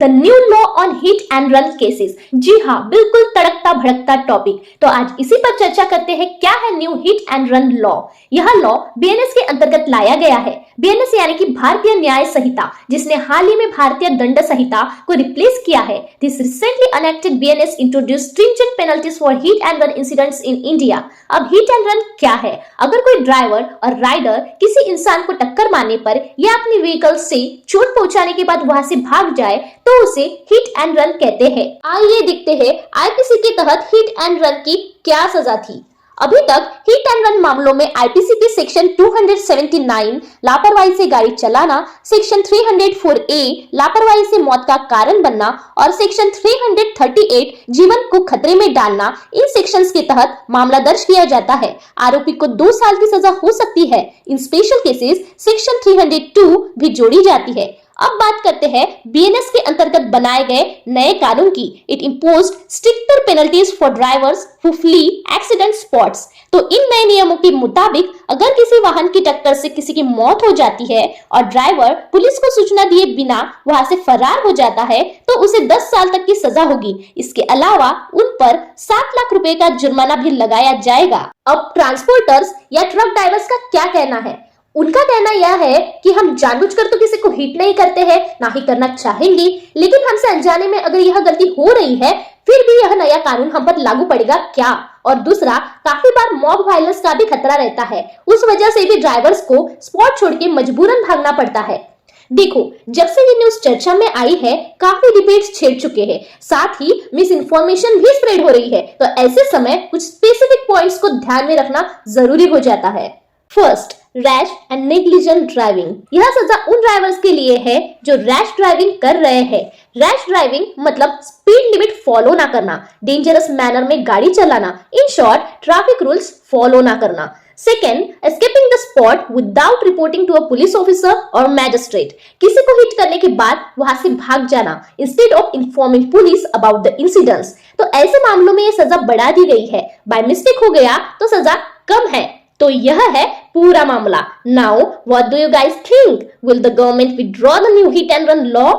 The new law on hit and run cases. जी हाँ, बिल्कुल तड़कता भड़कता टॉपिक। तो आज इसी पर चर्चा करते हैं, क्या है new hit and run law. यह लॉ बीएनएस के अंतर्गत लाया गया है। बीएनएस यानी कि भारतीय न्याय संहिता, जिसने हाल ही में भारतीय दंड संहिता को रिप्लेस किया है। This recently enacted BNS introduce stringent penalties for hit and run incidents in India. अब हिट एंड रन क्या है? अगर कोई ड्राइवर और राइडर किसी इंसान को टक्कर मारने पर या अपनी व्हीकल से चोट पहुंचाने के बाद वहां से भाग जाए तो उसे हिट एंड रन कहते हैं। आइए देखते हैं आईपीसी के तहत हिट एंड रन की क्या सजा थी। अभी तक हिट एंड रन मामलों में आईपीसी के सेक्शन 279 लापरवाही से गाड़ी चलाना, सेक्शन 304A लापरवाही से मौत का कारण बनना और सेक्शन 338 जीवन को खतरे में डालना, इन सेक्शंस के तहत मामला दर्ज किया जाता है। आरोपी को 2 साल की सजा हो सकती है। इन स्पेशल केसेस सेक्शन 302 भी जोड़ी जाती है। अब बात करते हैं बीएनएस के अंतर्गत बनाए गए नए कानून की। It imposed stricter penalties for drivers who flee accident spots. तो इन नए नियमों के मुताबिक अगर किसी वाहन की टक्कर से किसी की मौत हो जाती है और ड्राइवर पुलिस को सूचना दिए बिना वहां से फरार हो जाता है तो उसे 10 साल तक की सजा होगी। इसके अलावा उन पर 7 लाख रुपए का जुर्माना भी लगाया जाएगा। अब ट्रांसपोर्टर्स या ट्रक ड्राइवर्स का क्या कहना है? उनका कहना यह है कि हम जानबूझकर तो किसी को हिट नहीं करते हैं, ना ही करना चाहेंगे, लेकिन हमसे अनजाने में अगर यह गलती हो रही है फिर भी यह नया कानून हम पर लागू पड़ेगा क्या? और दूसरा, काफी बार मॉब वायलेंस का भी खतरा रहता है। उस वजह से भी ड्राइवर्स को स्पॉट छोड़ के मजबूरन भागना पड़ता है। देखो, जब से ये न्यूज चर्चा में आई है काफी डिबेट्स छेड़ चुके हैं, साथ ही मिस इन्फॉर्मेशन भी स्प्रेड हो रही है। तो ऐसे समय कुछ स्पेसिफिक पॉइंट्स को ध्यान में रखना जरूरी हो जाता है। First, rash and negligent driving. यह सजा उन ड्राइवर्स के लिए है जो रैश ड्राइविंग कर रहे हैं। रैश ड्राइविंग मतलब स्पीड लिमिट फॉलो ना करना, डेंजरस मैनर में गाड़ी चलाना, in short traffic rules follow ना करना। Second, escaping the spot without reporting to a police officer और मैजिस्ट्रेट। किसी को हिट करने के बाद वहां से भाग जाना instead of informing police about the incidents. तो ऐसे मामलों में यह सजा बढ़ा दी गई है। बाय मिस्टेक हो गया तो सजा कम है। तो यह है पूरा मामला। Now what do you guys think? Will the government withdraw the new hit and run law